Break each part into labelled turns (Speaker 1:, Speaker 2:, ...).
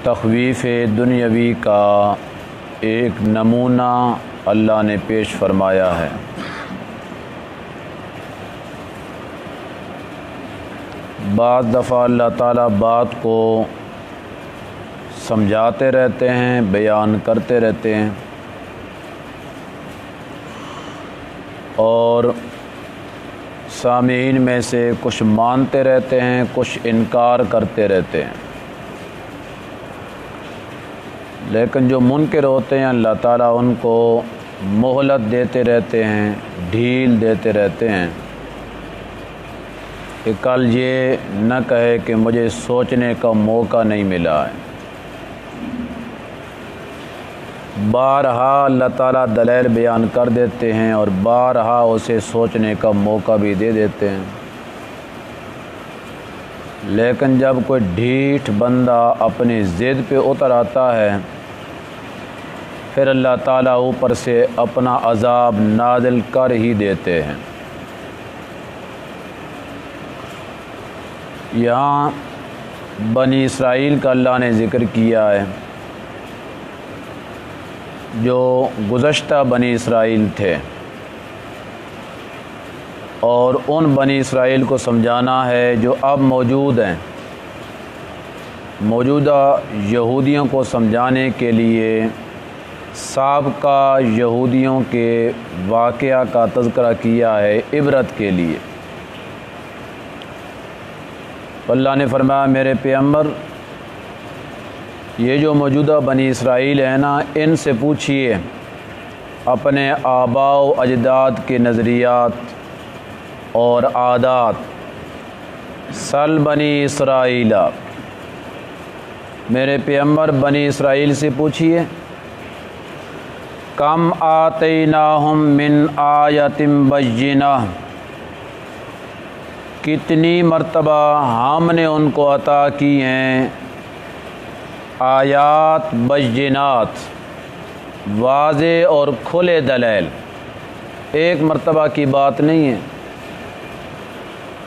Speaker 1: تخویف دنیاوی کا ایک نمونہ اللہ نے پیش فرمایا ہے۔ بعض دفعہ اللہ تعالیٰ بات کو سمجھاتے رہتے ہیں، بیان کرتے رہتے ہیں، اور سامعین میں سے کچھ مانتے رہتے ہیں، کچھ انکار کرتے رہتے ہیں، لیکن جو منکر ہوتے ہیں اللہ تعالیٰ ان کو مہلت دیتے رہتے ہیں، ڈھیل دیتے رہتے ہیں کہ کل یہ نہ کہے کہ مجھے سوچنے کا موقع نہیں ملا ہے۔ بارہا اللہ تعالیٰ دلائل بیان کر دیتے ہیں اور بارہا اسے سوچنے کا موقع بھی دے دیتے ہیں، لیکن جب کوئی ڈھیٹھ بندہ اپنی ضد پہ اتر آتا ہے پھر اللہ تعالیٰ اوپر سے اپنا عذاب نازل کر ہی دیتے ہیں۔ یہاں بنی اسرائیل کا اللہ نے ذکر کیا ہے، جو گزشتہ بنی اسرائیل تھے، اور ان بنی اسرائیل کو سمجھانا ہے جو اب موجود ہیں۔ موجودہ یہودیوں کو سمجھانے کے لیے سابقہ یہودیوں کے واقعہ کا تذکرہ کیا ہے عبرت کے لیے۔ اللہ نے فرمایا میرے پیغمبر یہ جو موجودہ بنی اسرائیل ہیں نا، ان سے پوچھئے اپنے آباء و اجداد کے نظریات اور عادات۔ سل بنی اسرائیل، میرے پیغمبر بنی اسرائیل سے پوچھئے کم آتیناہم من آیۃ بینہ، کتنی مرتبہ ہم نے ان کو عطا کی ہیں آیات بینات، واضح اور کھلے دلائل۔ ایک مرتبہ کی بات نہیں ہے،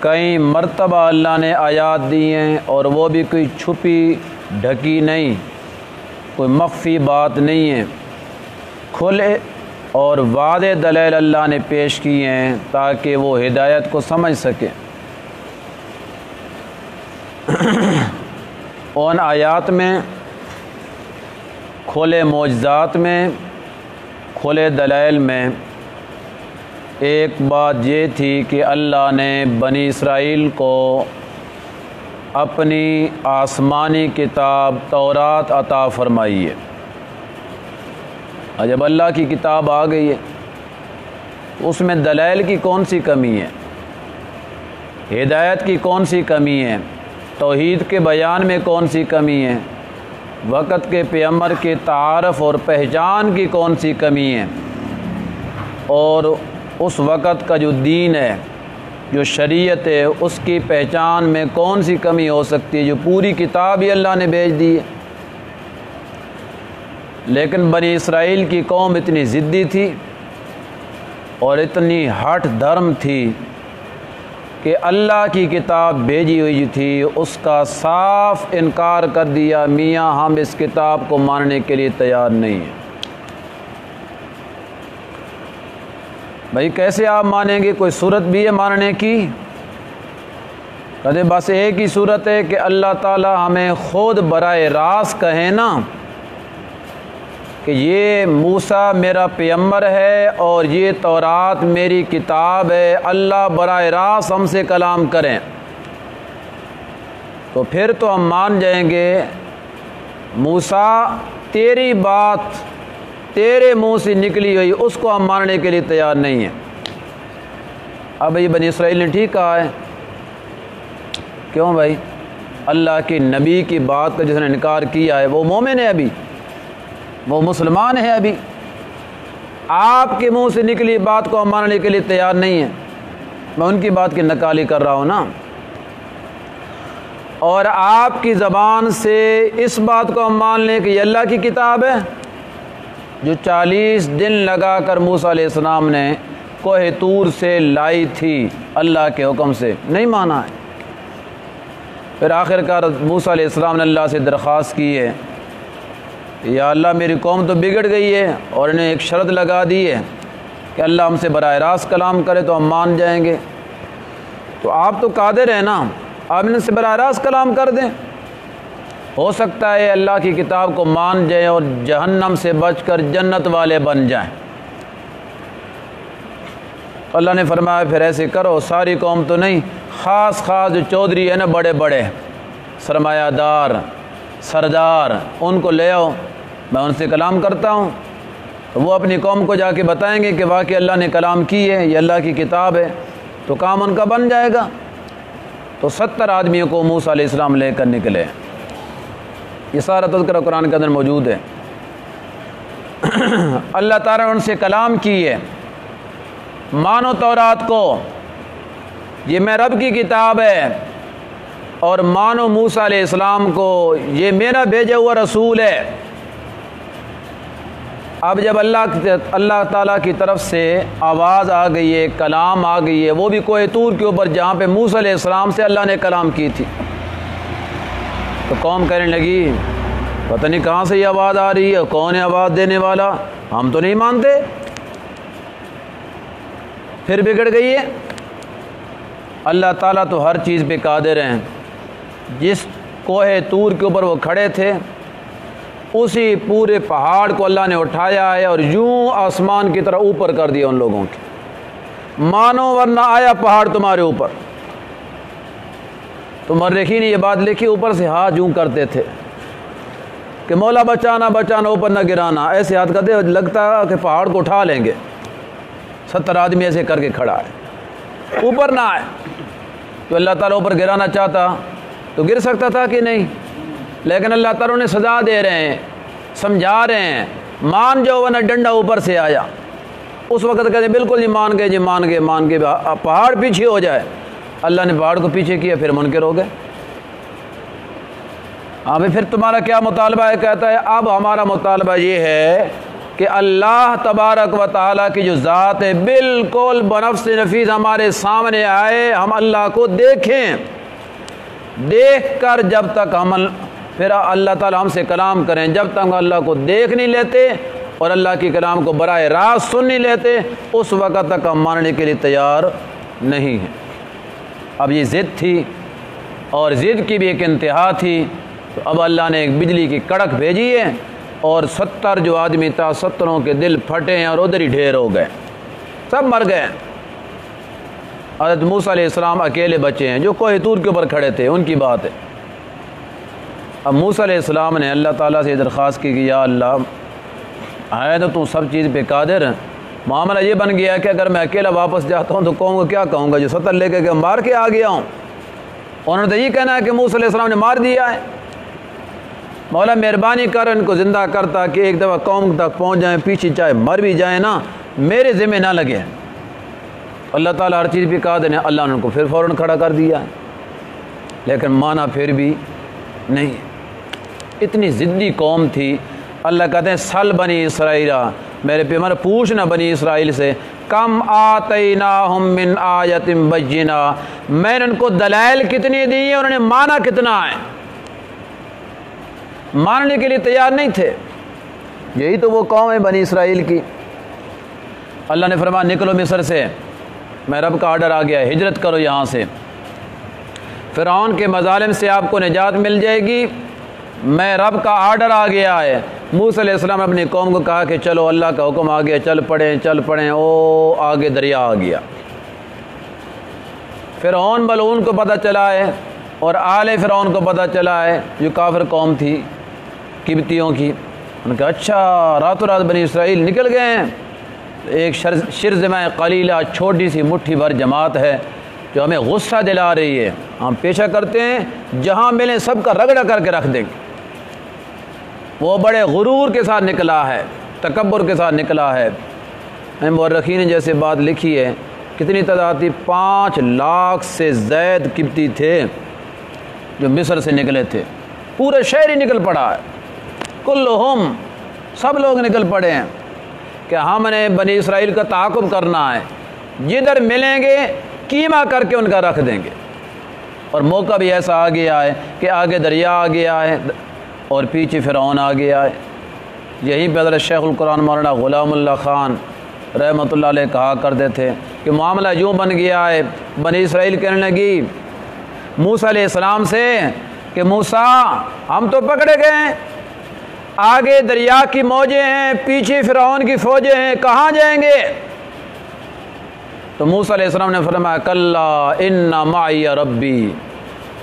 Speaker 1: کئی مرتبہ اللہ نے آیات دی ہیں، اور وہ بھی کوئی چھپی ڈھکی نہیں، کوئی مخفی بات نہیں ہے، کھلے اور واضح دلائل اللہ نے پیش کی ہیں تاکہ وہ ہدایت کو سمجھ سکے۔ ان آیات میں، کھلے معجزات میں، کھلے دلائل میں ایک بات یہ تھی کہ اللہ نے بنی اسرائیل کو اپنی آسمانی کتاب تورات عطا فرمائی ہے۔ اور جب اللہ کی کتاب آ گئی ہے اس میں دلائل کی کون سی کمی ہے، ہدایت کی کون سی کمی ہے، توحید کے بیان میں کون سی کمی ہے، وقت کے پیغمبر کے تعارف اور پہچان کی کون سی کمی ہے، اور اس وقت کا جو دین ہے، جو شریعت ہے، اس کی پہچان میں کون سی کمی ہو سکتی ہے جو پوری کتاب ہی اللہ نے بھیج دی ہے۔ لیکن بنی اسرائیل کی قوم اتنی ضدی تھی اور اتنی ہٹ دھرم تھی کہ اللہ کی کتاب بھیجی ہوئی تھی اس کا صاف انکار کر دیا، میاں ہم اس کتاب کو ماننے کے لیے تیار نہیں ہیں۔ بھائی کیسے آپ مانیں گے؟ کوئی صورت بھی ہے ماننے کی؟ کہتے بس ایک ہی صورت ہے کہ اللہ تعالیٰ ہمیں خود براہ راست کہے نا کہ یہ موسیٰ میرا پیغمبر ہے اور یہ تورات میری کتاب ہے، اللہ براہ راست ہم سے کلام کریں تو پھر تو ہم مان جائیں گے۔ موسیٰ تیری بات تیرے منہ سے نکلی ہوئی، اس کو ہم ماننے کے لیے تیار نہیں ہیں۔ اب یہ بنی اسرائیل نے ٹھیک کہا ہے، کیوں بھائی؟ اللہ کے نبی کی بات کا جس نے انکار کیا ہے وہ مومن ہے، ابھی وہ مسلمان ہے، ابھی آپ کے منہ سے نکلی بات کو ہم ماننے کے لیے تیار نہیں ہیں۔ میں ان کی بات کی نقالی کر رہا ہوں نا، اور آپ کی زبان سے اس بات کو ہم مان لیں کہ یہ اللہ کی کتاب ہے جو 40 دن لگا کر موسیٰ علیہ السلام نے کوہ طور سے لائی تھی اللہ کے حکم سے، نہیں مانا ہے۔ پھر آخر کار موسیٰ علیہ السلام نے اللہ سے درخواست کی ہے، یا اللہ میری قوم تو بگڑ گئی ہے اور انہیں ایک شرط لگا دی ہے کہ اللہ ہم سے براہ راست کلام کرے تو ہم مان جائیں گے، تو آپ تو قادر ہیں نا، آپ ان سے براہ راست کلام کر دیں، ہو سکتا ہے اللہ کی کتاب کو مان جائیں اور جہنم سے بچ کر جنت والے بن جائیں۔ اللہ نے فرمایا پھر ایسے کرو، ساری قوم تو نہیں، خاص جو چودھری ہے نا، بڑے بڑے سرمایہ دار سردار، ان کو لے آؤ، میں ان سے کلام کرتا ہوں، تو وہ اپنی قوم کو جا کے بتائیں گے کہ واقعی اللہ نے کلام کی ہے، یہ اللہ کی کتاب ہے، تو کام ان کا بن جائے گا۔ تو 70 آدمیوں کو موسیٰ علیہ السلام لے کر نکلے، یہ سارا تذکرہ قرآن کے اندر موجود ہے۔ اللہ تعالیٰ نے ان سے کلام کی ہے، مانو تورات کو، یہ میں رب کی کتاب ہے، اور مانو موسیٰ علیہ السلام کو، یہ میرا بھیجا ہوا رسول ہے۔ اب جب اللہ تعالیٰ کی طرف سے آواز آ گئی ہے، کلام آ گئی ہے، وہ بھی کوہ طور کے اوپر جہاں پہ موسیٰ علیہ السلام سے اللہ نے کلام کی تھی، تو قوم کہنے لگی پتہ نہیں کہاں سے یہ آواز آ رہی ہے، کون ہے آواز دینے والا، ہم تو نہیں مانتے، پھر بگڑ گئی ہے۔ اللہ تعالیٰ تو ہر چیز پہ قادر ہیں، جس کوہ طور کے اوپر وہ کھڑے تھے اسی پورے پہاڑ کو اللہ نے اٹھایا ہے اور یوں آسمان کی طرح اوپر کر دیا ان لوگوں کے، مانو ورنہ آیا پہاڑ تمہارے اوپر۔ تو مورخین نے یہ بات لکھی، اوپر سے ہاتھ یوں کرتے تھے کہ مولا بچانا بچانا، اوپر نہ گرانا، ایسے ہاتھ کرتے لگتا کہ پہاڑ کو اٹھا لیں گے۔ 70 آدمی ایسے کر کے کھڑا ہے، اوپر نہ آئے، تو اللہ تعالیٰ اوپر گرانا چاہتا تو گر سکتا تھا کہ نہیں، لیکن اللہ تعالیٰ نے سزا دے رہے ہیں، سمجھا رہے ہیں، مان جاؤ ورنہ ڈنڈا اوپر سے آیا۔ اس وقت کہتے ہیں بالکل جی مان گئے، جی مان گئے، مان گئے، پہاڑ پیچھے ہو جائے۔ اللہ نے پہاڑ کو پیچھے کیا، پھر منکر ہو گئے۔ ہاں بھائی پھر تمہارا کیا مطالبہ ہے؟ کہتا ہے اب ہمارا مطالبہ یہ ہے کہ اللہ تبارک و تعالیٰ کی جو ذات ہے بالکل بنفس نفیس ہمارے سامنے آئے، ہم اللہ کو دیکھیں، دیکھ کر جب تک ہم پھر اللہ تعالیٰ ہم سے کلام کریں، جب تک ہم اللہ کو دیکھ نہیں لیتے اور اللہ کی کلام کو براہ راست سن نہیں لیتے، اس وقت تک ہم ماننے کے لیے تیار نہیں ہیں۔ اب یہ ضد تھی اور ضد کی بھی ایک انتہا تھی، تو اب اللہ نے ایک بجلی کی کڑک بھیجی ہے اور 70 جو آدمی تھا 70 کے دل پھٹے ہیں اور ادھر ہی ڈھیر ہو گئے، سب مر گئے۔ حضرت موسیٰ علیہ السلام اکیلے بچے ہیں جو کوہ طور کے اوپر کھڑے تھے، ان کی بات ہے۔ اب موسیٰ علیہ السلام نے اللہ تعالیٰ سے درخواست کی کہ یا اللہ ہے تو سب چیز پہ قادر ہے، معاملہ یہ بن گیا کہ اگر میں اکیلا واپس جاتا ہوں تو کہوں گا کیا کہوں گا، جو 70 لے کے مار کے آ گیا ہوں، انہوں نے تو یہ کہنا ہے کہ موسیٰ علیہ السلام نے مار دیا ہے۔ مولا مہربانی کر ان کو زندہ کر تاکہ ایک دفعہ قوم تک پہنچ جائیں، پیچھے چاہے مر بھی جائیں نا، میرے ذمہ نہ لگے۔ اللہ تعالیٰ ہر چیز پہ قادر ہے، اللہ نے ان کو پھر فوراً کھڑا کر دیا، لیکن مانا پھر بھی نہیں۔ اتنی ضدی قوم تھی۔ اللہ کہتے ہیں سل بنی اسرائیل، میرے پیغمبر پوچھنا بنی اسرائیل سے، کم آتیناہم من آیت بینہ، میں نے ان کو دلائل کتنی دی ہیں، انہوں نے مانا کتنا ہے؟ ماننے کے لیے تیار نہیں تھے۔ یہی تو وہ قوم ہے بنی اسرائیل کی۔ اللہ نے فرمایا نکلو مصر سے، میں رب کا آرڈر آ گیا ہے، ہجرت کرو یہاں سے، فرعون کے مظالم سے آپ کو نجات مل جائے گی، میں رب کا آرڈر آ گیا ہے۔ موسیٰ علیہ السلام نے اپنی قوم کو کہا کہ چلو اللہ کا حکم آ گیا، چل پڑیں، او آگے دریا آ گیا۔ فرعون ملعون کو پتہ چلا ہے اور آل فرعون کو پتہ چلا ہے، جو کافر قوم تھی قبطیوں کی، انہوں نے کہا اچھا راتوں رات بنی اسرائیل نکل گئے ہیں۔ ایک شرذمہ قلیلہ، چھوٹی سی مٹھی بھر جماعت ہے جو ہمیں غصہ دلا رہی ہے، ہم پیشہ کرتے ہیں جہاں ملیں سب کا رگڑا کر کے رکھ دیں گے۔ وہ بڑے غرور کے ساتھ نکلا ہے، تکبر کے ساتھ نکلا ہے۔ مورخین نے جیسے بات لکھی ہے، کتنی تعداد تھی؟ 5 لاکھ سے زائد قبطی تھے جو مصر سے نکلے تھے، پورے شہر ہی نکل پڑا ہے، کلہم، سب لوگ نکل پڑے ہیں کہ ہم نے بنی اسرائیل کا تعاقب کرنا ہے، جدھر ملیں گے کیما کر کے ان کا رکھ دیں گے۔ اور موقع بھی ایسا آ گیا ہے کہ آگے دریا آ گیا ہے اور پیچھے فرعون آ گیا ہے۔ یہیں پہ حضرت شیخ القرآن مولانا غلام اللہ خان رحمۃ اللہ علیہ کہا کرتے تھے کہ معاملہ یوں بن گیا ہے، بنی اسرائیل کہنے لگی موسیٰ علیہ السلام سے کہ موسیٰ ہم تو پکڑے گئے ہیں، آگے دریا کی موجیں ہیں، پیچھے فرعون کی فوجیں ہیں، کہاں جائیں گے؟ تو موسیٰ علیہ السلام نے فرمایا کلا ان معی ربی،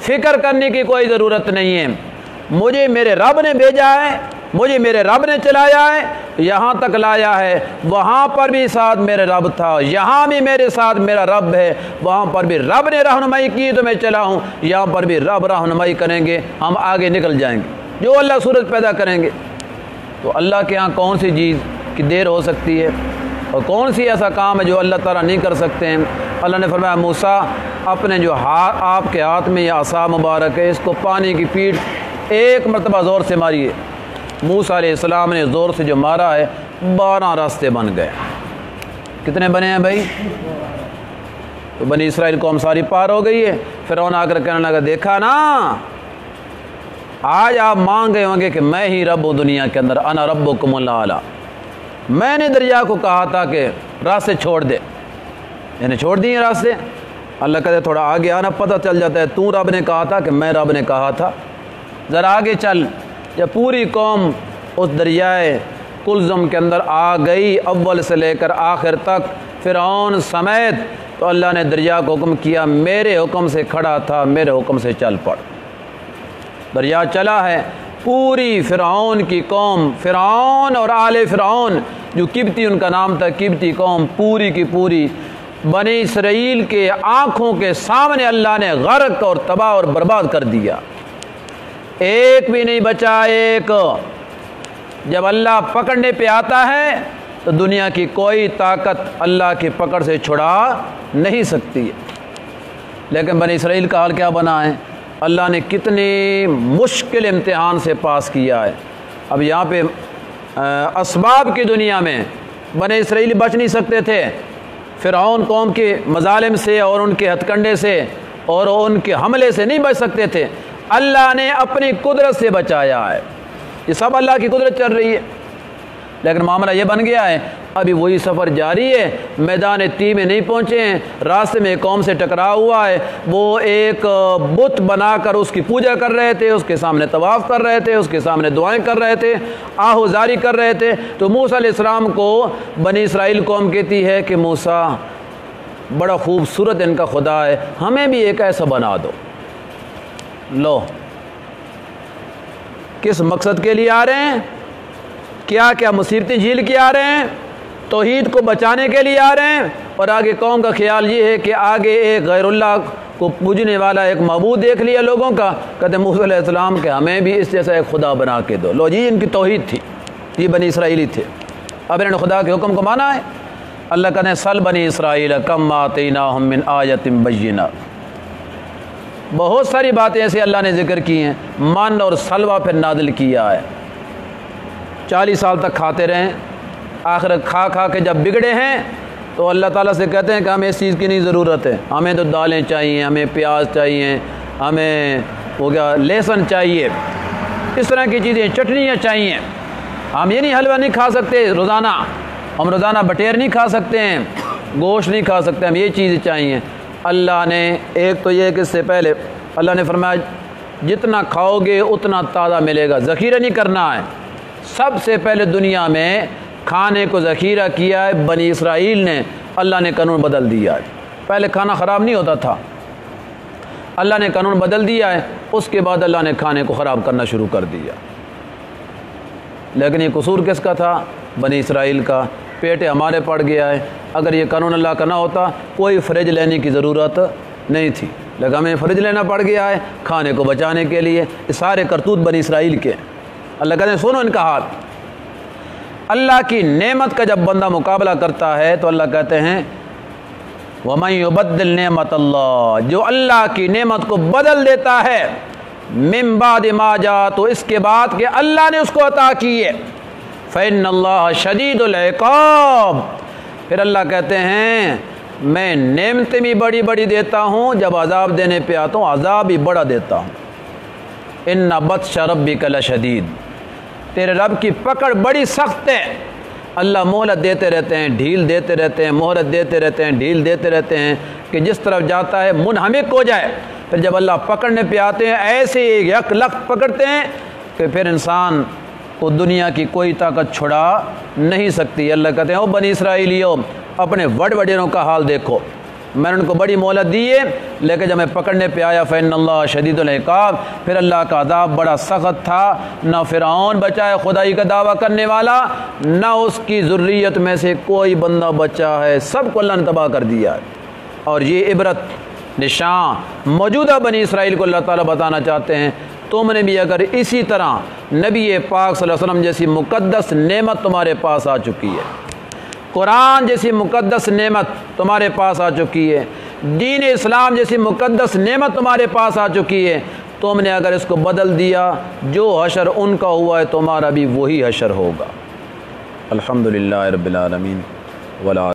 Speaker 1: فکر کرنے کی کوئی ضرورت نہیں ہے، مجھے میرے رب نے بھیجا ہے، مجھے میرے رب نے چلایا ہے، یہاں تک لایا ہے، وہاں پر بھی ساتھ میرے رب تھا، یہاں بھی میرے ساتھ میرا رب ہے، وہاں پر بھی رب نے رہنمائی کی تو میں چلا ہوں، یہاں پر بھی رب رہنمائی کریں گے، ہم آگے نکل جائیں گے، جو اللہ صورت پیدا کریں گے۔ تو اللہ کے ہاں کون سی چیز کی دیر ہو سکتی ہے اور کون سی ایسا کام ہے جو اللہ تعالیٰ نہیں کر سکتے ہیں؟ اللہ نے فرمایا موسیٰ اپنے جو ہاتھ آپ کے ہاتھ میں یہ عصا مبارک ہے، اس کو پانی کی پیٹھ ایک مرتبہ زور سے ماریے۔ موسیٰ علیہ السلام نے زور سے جو مارا ہے 12 راستے بن گئے۔ کتنے بنے ہیں بھائی؟ تو بنی اسرائیل قوم ساری پار ہو گئی ہے۔ فرعون آ کر کہنے لگا دیکھا نا، آج آپ مان گئے ہوں گے کہ میں ہی رب ہوں دنیا کے اندر، انا ربکم الاعلی۔ میں نے دریا کو کہا تھا کہ راستے چھوڑ دے، یعنی چھوڑ دیے راستے۔ اللہ کہتے تھوڑا آگے آنا، پتہ چل جاتا ہے تو رب نے کہا تھا کہ میں رب نے کہا تھا، ذرا آگے چل۔ جب پوری قوم اس دریائے کلزم کے اندر آ گئی اول سے لے کر آخر تک فرعون سمیت، تو اللہ نے دریا کو حکم کیا میرے حکم سے کھڑا تھا، میرے حکم سے چل پڑ۔ دریا چلا ہے، پوری فرعون کی قوم، فرعون اور آل فرعون جو قبطی ان کا نام تھا، قبطی قوم پوری کی پوری بنی اسرائیل کے آنکھوں کے سامنے اللہ نے غرق اور تباہ اور برباد کر دیا، ایک بھی نہیں بچا ایک۔ جب اللہ پکڑنے پہ آتا ہے تو دنیا کی کوئی طاقت اللہ کی پکڑ سے چھڑا نہیں سکتی ہے۔ لیکن بنی اسرائیل کا حال کیا بنا ہے؟ اللہ نے کتنی مشکل امتحان سے پاس کیا ہے۔ اب یہاں پہ اسباب کی دنیا میں بنی اسرائیل بچ نہیں سکتے تھے فرعون قوم کے مظالم سے اور ان کے ہتھ کنڈے سے اور ان کے حملے سے نہیں بچ سکتے تھے، اللہ نے اپنی قدرت سے بچایا ہے۔ یہ سب اللہ کی قدرت چل رہی ہے، لیکن معاملہ یہ بن گیا ہے ابھی وہی سفر جاری ہے، میدان تی میں نہیں پہنچے ہیں، راستے میں قوم سے ٹکرا ہوا ہے، وہ ایک بت بنا کر اس کی پوجا کر رہے تھے، اس کے سامنے طواف کر رہے تھے، اس کے سامنے دعائیں کر رہے تھے، آہوزاری کر رہے تھے۔ تو موسیٰ علیہ السلام کو بنی اسرائیل قوم کہتی ہے کہ موسیٰ بڑا خوبصورت ان کا خدا ہے، ہمیں بھی ایک ایسا بنا دو۔ لو کس مقصد کے لیے آ رہے ہیں؟ کیا کیا مصیبتیں جھیل کے آ رہے ہیں؟ توحید کو بچانے کے لیے آ رہے ہیں۔ اور آگے قوم کا خیال یہ ہے کہ آگے ایک غیر اللہ کو پوجنے والا ایک معبود دیکھ لیا لوگوں کا، کہتے موسیٰ علیہ السلام کہ ہمیں بھی اس جیسا ایک خدا بنا کے دو۔ لو جی ان کی توحید تھی، یہ بنی اسرائیلی تھے، اب انہوں نے خدا کے حکم کو مانا ہے۔ اللہ کہتے ہیں سل بنی اسرائیل کم آتیناہم من آیۃ بینہ، بہت ساری باتیں ایسے اللہ نے ذکر کی ہیں، من اور سلوہ پھر نازل کیا ہے۔ 40 سال تک کھاتے رہیں، آخر کھا کھا کے جب بگڑے ہیں تو اللہ تعالیٰ سے کہتے ہیں کہ ہمیں اس چیز کی نہیں ضرورت ہے، ہمیں تو دالیں چاہیے، ہمیں پیاز چاہیے، ہمیں ہو گیا لہسن چاہیے، اس طرح کی چیزیں، چٹنیاں چاہیے، ہم یہ نہیں حلوہ نہیں کھا سکتے روزانہ، ہم روزانہ بٹیر نہیں کھا سکتے ہیں، گوشت نہیں کھا سکتے، ہم یہ چیزیں چاہیے۔ اللہ نے ایک تو یہ کہ اس سے پہلے اللہ نے فرمایا جتنا کھاؤ گے اتنا تازہ ملے گا، ذخیرہ نہیں کرنا ہے۔ سب سے پہلے دنیا میں کھانے کو ذخیرہ کیا ہے بنی اسرائیل نے، اللہ نے قانون بدل دیا ہے۔ پہلے کھانا خراب نہیں ہوتا تھا، اللہ نے قانون بدل دیا ہے، اس کے بعد اللہ نے کھانے کو خراب کرنا شروع کر دیا۔ لیکن یہ قصور کس کا تھا؟ بنی اسرائیل کا، پیٹ ہمارے پڑ گیا ہے۔ اگر یہ قانون اللہ کا نہ ہوتا کوئی فریج لینے کی ضرورت نہیں تھی، لیکن ہمیں فریج لینا پڑ گیا ہے کھانے کو بچانے کے لیے۔ یہ سارے کرتوت بنی اسرائیل کے۔ اللہ کہتے ہیں سنو ان کا حال، اللہ کی نعمت کا جب بندہ مقابلہ کرتا ہے تو اللہ کہتے ہیں وَمَن يُبَدِّلْ نِعْمَتَ اللَّهِ، جو اللہ کی نعمت کو بدل دیتا ہے مِن بَعْدِ مَا جَاءَ، تو اس کے بعد کہ اللہ نے اس کو عطا کی ہے، فَإِنَّ اللَّهَ شَدِيدُ الْعِقَابِ، پھر اللہ کہتے ہیں میں نعمتیں بھی بڑی بڑی دیتا ہوں، جب عذاب دینے پہ آتا ہوں عذاب بھی بڑا دیتا ہوں۔ ان بطش ربک لشدید، تیرے رب کی پکڑ بڑی سخت ہے۔ اللہ مہلت دیتے رہتے ہیں، ڈھیل دیتے رہتے ہیں، مہلت دیتے رہتے ہیں، ڈھیل دیتے رہتے ہیں کہ جس طرف جاتا ہے منہمک ہو جائے۔ پھر جب اللہ پکڑنے پہ آتے ہیں ایسے یک لخت پکڑتے ہیں کہ پھر انسان کو دنیا کی کوئی طاقت چھڑا نہیں سکتی۔ اللہ کہتے ہیں او بنی اسرائیلیوں، اپنے وڈیروں کا حال دیکھو، میں نے ان کو بڑی مہلت دی ہے، لیکن جب میں پکڑنے پہ آیا فإن اللہ شدید العقاب، پھر اللہ کا عذاب بڑا سخت تھا۔ نہ فرعون بچا ہے خدائی کا دعویٰ کرنے والا، نہ اس کی ذریت میں سے کوئی بندہ بچا ہے، سب کو اللہ نے تباہ کر دیا ہے۔ اور یہ عبرت نشان موجودہ بنی اسرائیل کو اللہ تعالیٰ بتانا چاہتے ہیں، تم نے بھی اگر اسی طرح نبی پاک صلی اللہ علیہ وسلم جیسی مقدس نعمت تمہارے پاس آ چکی ہے، قرآن جیسی مقدس نعمت تمہارے پاس آ چکی ہے، دین اسلام جیسی مقدس نعمت تمہارے پاس آ چکی ہے، تم نے اگر اس کو بدل دیا، جو حشر ان کا ہوا ہے تمہارا بھی وہی حشر ہوگا۔ الحمدللہ رب العالمین ولا